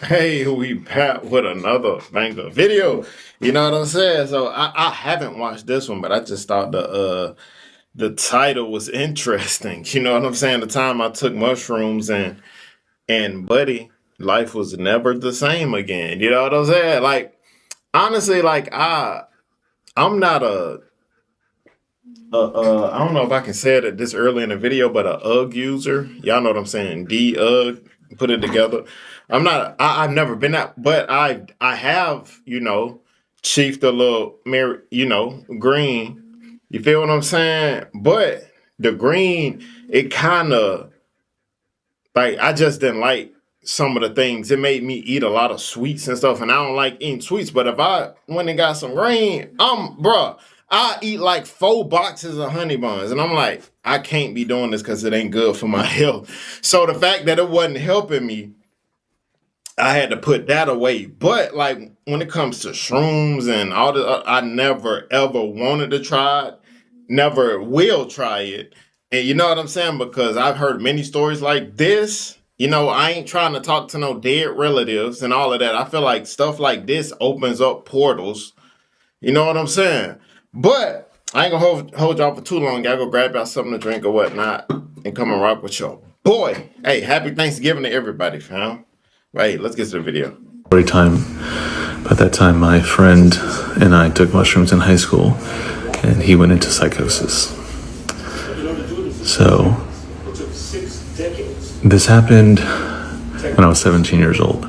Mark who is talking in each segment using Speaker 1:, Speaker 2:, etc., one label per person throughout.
Speaker 1: Hey, we back with another banger video. You know what I'm saying? So I haven't watched this one, but I just thought the title was interesting. You know what I'm saying? The time I took mushrooms and buddy, life was never the same again. You know what I'm saying? Like honestly, like I'm not I don't know if I can say it this early in the video, but a UGG user. Y'all know what I'm saying? UGG, put it together. I've never been that, but I have, chiefed a little, green. You feel what I'm saying? But the green, it kind of, like, I just didn't like some of the things. It made me eat a lot of sweets and stuff, and I don't like eating sweets. But if I went and got some green, bruh, I eat like 4 boxes of honey buns, and I'm like, I can't be doing this because it ain't good for my health. So the fact that it wasn't helping me, I had to put that away. But like when it comes to shrooms and all the, I never ever wanted to try it, never will try it. And you know what I'm saying? Because I've heard many stories like this. I ain't trying to talk to no dead relatives and all of that. I feel like stuff like this opens up portals. You know what I'm saying? But I ain't gonna hold y'all for too long. Y'all go grab y'all something to drink or whatnot and come and rock with your boy. Hey, happy Thanksgiving to everybody, fam. Right, let's get to the video.
Speaker 2: Every time, at that time, my friend and I took mushrooms in high school, and he went into psychosis. So, this happened when I was 17 years old.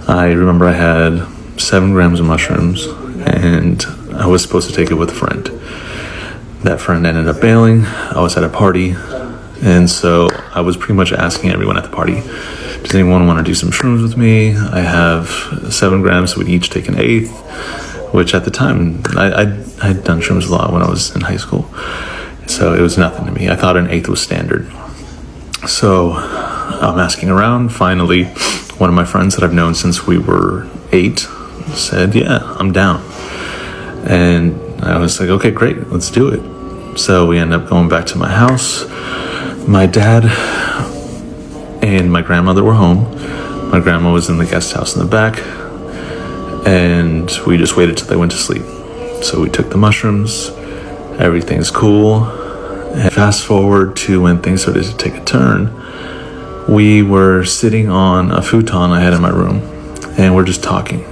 Speaker 2: I remember I had 7 grams of mushrooms, and I was supposed to take it with a friend. That friend ended up bailing. I was at a party, and so I was pretty much asking everyone at the party, does anyone want to do some shrooms with me? I have 7 grams, so we'd each take an eighth, which at the time, I'd done shrooms a lot when I was in high school. So it was nothing to me. I thought an eighth was standard. So I'm asking around. Finally, one of my friends that I've known since we were 8 said, yeah, I'm down. And I was like, okay, great, let's do it. So we end up going back to my house. My dad and my grandmother were home. My grandma was in the guest house in the back, and we just waited till they went to sleep. So we took the mushrooms, everything's cool, and fast forward to when things started to take a turn. We were sitting on a futon I had in my room, and we're just talking.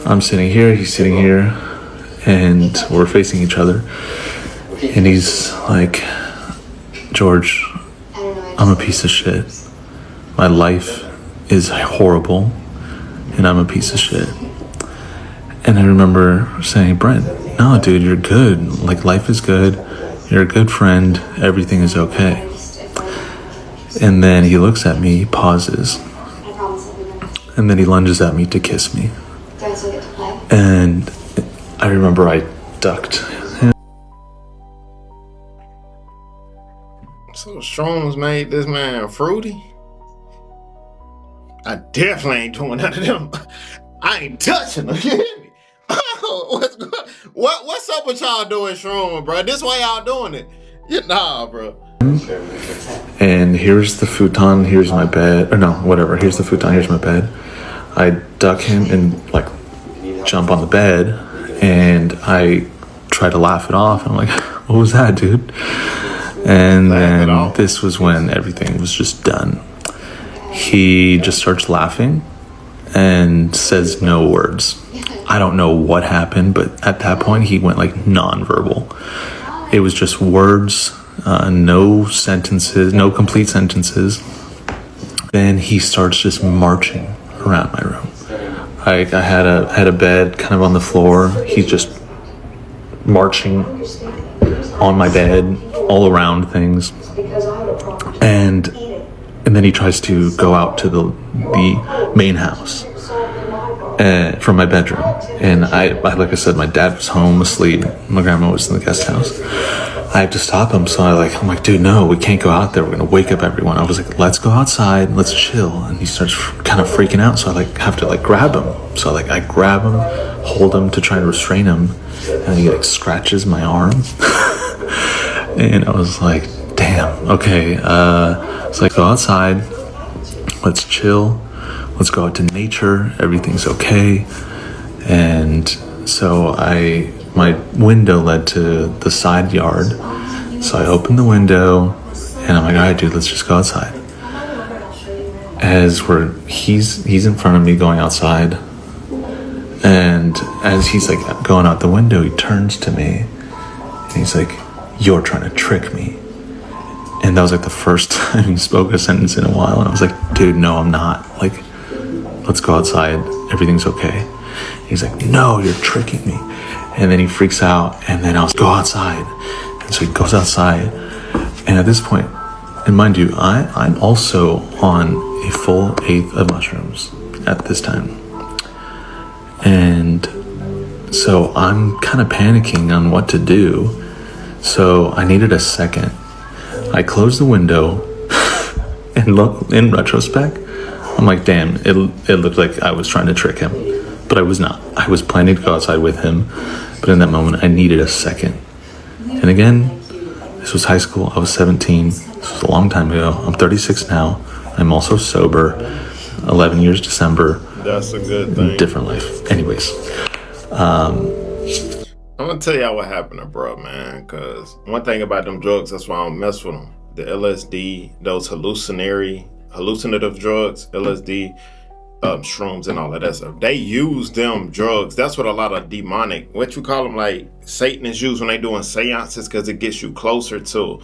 Speaker 2: I'm sitting here, he's sitting here, and we're facing each other, and he's like, George, I'm a piece of shit. My life is horrible, and I'm a piece of shit. And I remember saying, Brent, no, dude, you're good. Like, life is good. You're a good friend. Everything is okay. And then he looks at me, pauses, and then he lunges at me to kiss me. And I remember I ducked.
Speaker 1: So shrooms made this man fruity? I definitely ain't doing none of them. I ain't touching them. You hear me? What's up with y'all doing shrooms, bro? This way y'all doing it? Nah, bro.
Speaker 2: And here's the futon. Here's my bed. Or no, whatever. Here's the futon. Here's my bed. I duck him and like jump on the bed, and I try to laugh it off. I'm like, what was that, dude? And then this was when everything was just done. He just starts laughing and says no words. I don't know what happened, but at that point he went like nonverbal. It was just words, no sentences, no complete sentences. Then he starts just marching around my room. I had a bed kind of on the floor. He's just marching on my bed, all around things, and then he tries to go out to the main house from my bedroom. And I, like I said, my dad was home asleep. My grandma was in the guest house. I have to stop him. So I'm like, dude, no, we can't go out there. We're going to wake up everyone. I was like, let's go outside. Let's chill. And he starts kind of freaking out. So I have to grab him. So I grab him, hold him to try and restrain him. And he scratches my arm. And I was like, damn, okay. So go outside. Let's chill. let's go out to nature. Everything's okay. And so my window led to the side yard. So I opened the window and I'm like, all right, dude, let's just go outside. He's in front of me going outside. And as he's like going out the window, he turns to me and he's like, you're trying to trick me. And that was like the first time he spoke a sentence in a while. And I was like, dude, no, I'm not. Like, let's go outside. Everything's okay. He's like, no, you're tricking me. And then he freaks out, and then I'll go outside. And so he goes outside. And at this point, and mind you, I'm also on a full 1/8 of mushrooms at this time. And so I'm kind of panicking on what to do. So I needed a second. I closed the window, and look, in retrospect, I'm like, damn, it looked like I was trying to trick him. But I was not. I was planning to go outside with him. But in that moment, I needed a second. And again, this was high school. I was 17. This was a long time ago. I'm 36 now. I'm also sober. 11 years December.
Speaker 1: That's a good thing.
Speaker 2: Different life. Anyways.
Speaker 1: I'm going to tell y'all what happened to bro, man. Because one thing about them drugs, that's why I don't mess with them. The LSD, those hallucinative drugs, LSD, shrooms and all of that stuff. They use them drugs. That's what a lot of demonic, what you call them, like Satanists use when they doing seances, because it gets you closer to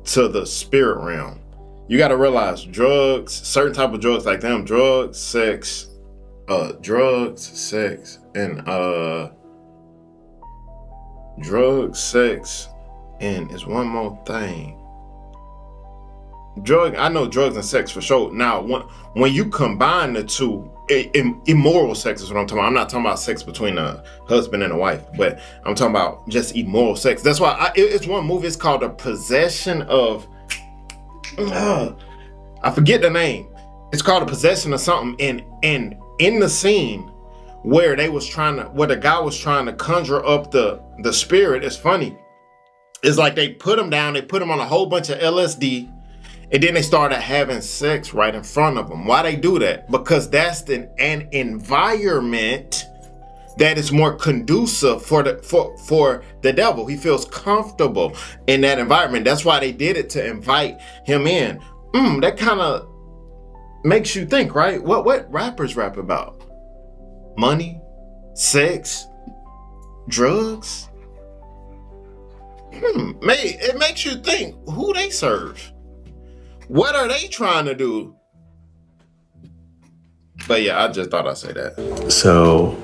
Speaker 1: the spirit realm. You got to realize drugs, certain type of drugs like them, drugs, sex, and drugs, sex, and it's one more thing. I know drugs and sex for sure. Now, when you combine the two, immoral sex is what I'm talking about. I'm not talking about sex between a husband and a wife, but I'm talking about just immoral sex. That's why it's one movie. It's called The Possession of. I forget the name. It's called The Possession of something. And in the scene where the guy was trying to conjure up the spirit, it's funny. It's like they put him down. They put him on a whole bunch of LSD. And then they started having sex right in front of them. Why they do that? Because that's an environment that is more conducive for the devil. He feels comfortable in that environment. That's why they did it, to invite him in. That kind of makes you think, right? What rappers rap about? Money, sex, drugs. It makes you think who they serve. What are they trying to do? But yeah, I just thought I'd say that.
Speaker 2: So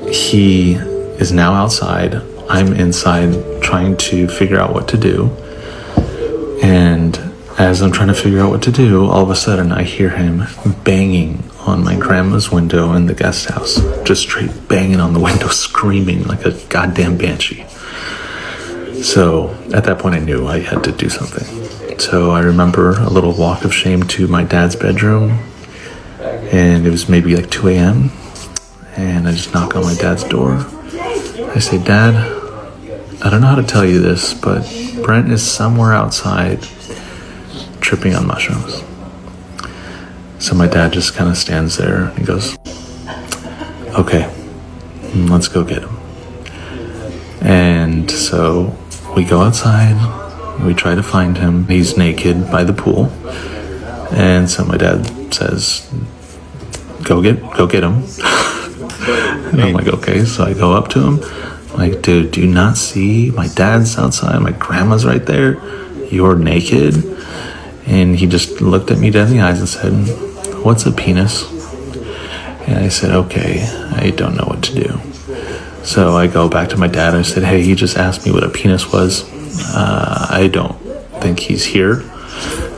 Speaker 2: he is now outside. I'm inside trying to figure out what to do. And as I'm trying to figure out what to do, all of a sudden I hear him banging on my grandma's window in the guest house. Just straight banging on the window, screaming like a goddamn banshee. So at that point I knew I had to do something. So I remember a little walk of shame to my dad's bedroom, and it was maybe like 2 a.m. and I just knock on my dad's door. I say, Dad, I don't know how to tell you this, but Brent is somewhere outside tripping on mushrooms. So my dad just kind of stands there and he goes, okay, let's go get him. And so we go outside. We try to find him. He's naked by the pool. And so my dad says, go get him. And I'm like, okay. So I go up to him. I'm like, dude, do you not see? My dad's outside. My grandma's right there. You're naked. And he just looked at me dead in the eyes and said, what's a penis? And I said, okay, I don't know what to do. So I go back to my dad and I said, hey, he just asked me what a penis was. I don't think he's here.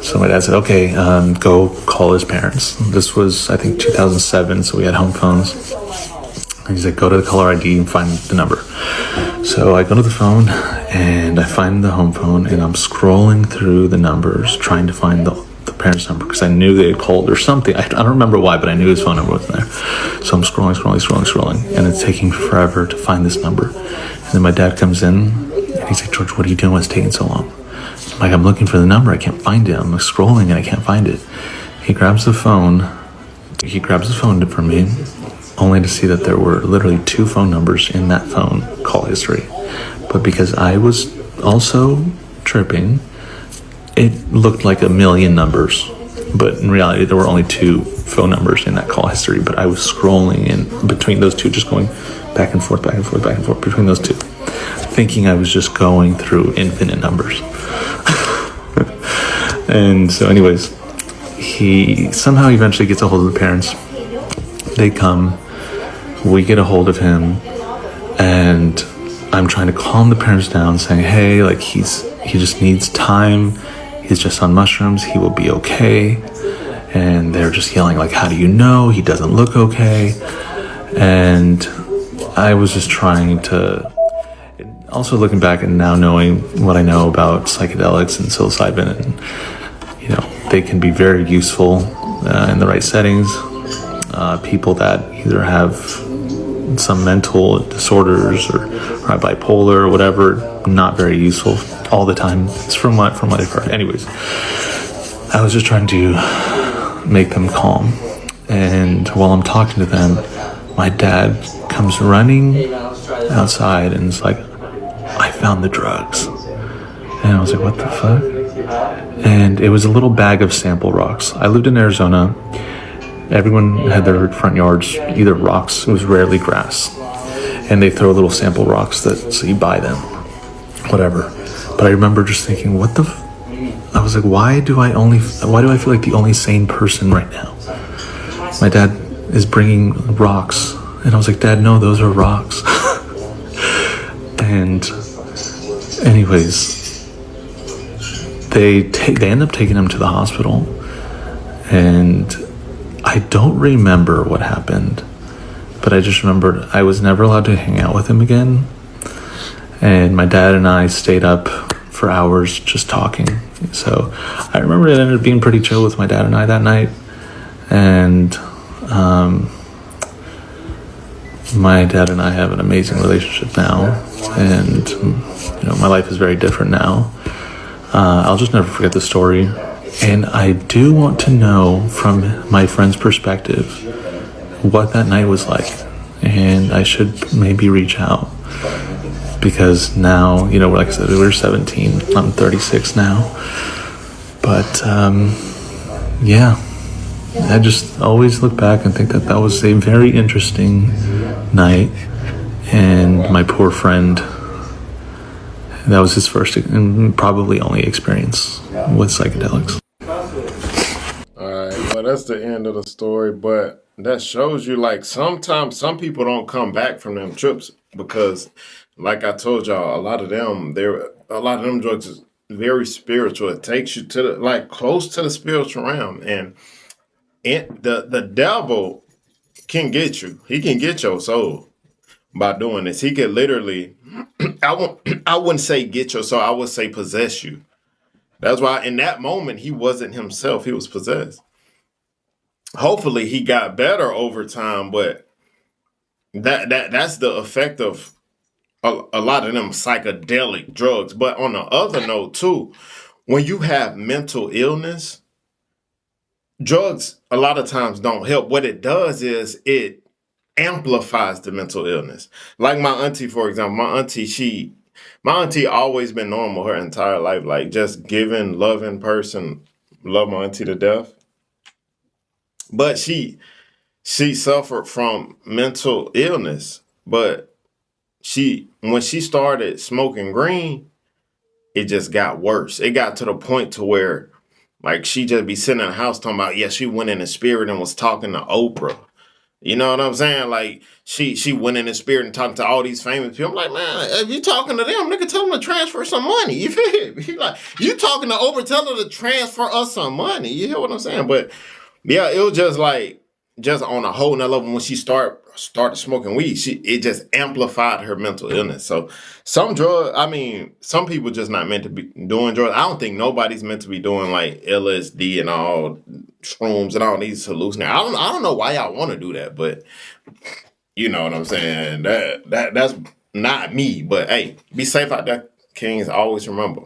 Speaker 2: So my dad said, okay, go call his parents. This was, I think, 2007, so we had home phones. And he's like, go to the caller ID and find the number. So I go to the phone and I find the home phone and I'm scrolling through the numbers trying to find the parents' number because I knew they had called or something. I don't remember why, but I knew his phone number wasn't there. So I'm scrolling, and it's taking forever to find this number. And then my dad comes in and he's like, George, what are you doing? What's taking so long? I'm like, I'm looking for the number. I can't find it. I'm scrolling and I can't find it. He grabs the phone He grabs the phone from me, only to see that there were literally 2 phone numbers in that phone call history. But because I was also tripping, it looked like a million numbers. But in reality, there were only 2 phone numbers in that call history. But I was scrolling in between those 2, just going back and forth, back and forth, back and forth between those 2, thinking I was just going through infinite numbers. And so anyways, he somehow eventually gets a hold of the parents. They come, we get a hold of him, and I'm trying to calm the parents down, saying, hey, like he just needs time. He's just on mushrooms. He will be okay. And they're just yelling, like, how do you know? He doesn't look okay. And I was just trying to, also looking back and now knowing what I know about psychedelics and psilocybin, and, they can be very useful in the right settings. People that either have some mental disorders or are bipolar or whatever, not very useful all the time. It's from what I've heard. Anyways, I was just trying to make them calm. And while I'm talking to them, my dad comes running outside and is like, I found the drugs. And I was like, what the fuck? And it was a little bag of sample rocks. I lived in Arizona. Everyone had their front yards, either rocks, it was rarely grass. And they throw little sample rocks so you buy them, whatever. But I remember just thinking, I was like, why do I feel like the only sane person right now? My dad is bringing rocks. And I was like, Dad, no, those are rocks. And anyways, they end up taking him to the hospital. And I don't remember what happened, but I just remembered I was never allowed to hang out with him again. And my dad and I stayed up for hours just talking. So I remember it ended up being pretty chill with my dad and I that night. And my dad and I have an amazing relationship now. And, my life is very different now. I'll just never forget the story. And I do want to know from my friend's perspective what that night was like. And I should maybe reach out. Because now, like I said, we were 17. I'm 36 now. But, yeah. I just always look back and think that was a very interesting night. And my poor friend, that was his first and probably only experience with psychedelics.
Speaker 1: Alright, well, that's the end of the story, but that shows you, like, sometimes some people don't come back from them trips because, like I told y'all, a lot of them drugs is very spiritual. It takes you to close to the spiritual realm, and the devil can get you. He can get your soul by doing this. He could literally, I wouldn't say get your soul, I would say possess you. That's why in that moment, he wasn't himself. He was possessed. Hopefully he got better over time, but that's the effect of a lot of them psychedelic drugs. But on the other note too, when you have mental illness, drugs a lot of times don't help. What it does is it amplifies the mental illness. Like my auntie, for example, my auntie always been normal her entire life, like just giving, loving person, love my auntie to death. But she suffered from mental illness. But when she started smoking green, it just got worse. It got to the point to where, like, she just be sitting in the house talking about, yeah, she went in the spirit and was talking to Oprah. You know what I'm saying? Like, she went in the spirit and talked to all these famous people. I'm like, man, if you talking to them, nigga, tell them to transfer some money. You feel me? Like, you talking to Oprah, tell her to transfer us some money. You hear what I'm saying? But yeah, it was just on a whole nother level when she started smoking weed. It just amplified her mental illness. So some people just not meant to be doing drugs. I don't think nobody's meant to be doing like LSD and all shrooms and all these hallucinations. I don't know why y'all want to do that, but you know what I'm saying. That's not me. But hey, be safe out there, Kings. Always remember.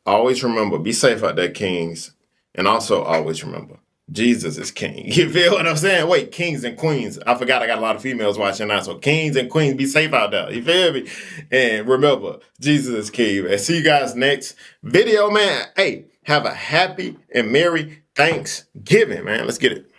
Speaker 1: Always remember. Be safe out there, Kings, and also always remember. Jesus is king. You feel what I'm saying? Wait, kings and queens. I forgot I got a lot of females watching now. So kings and queens, be safe out there. You feel me? And remember, Jesus is king, man. See you guys next video, man. Hey, have a happy and merry Thanksgiving, man. Let's get it.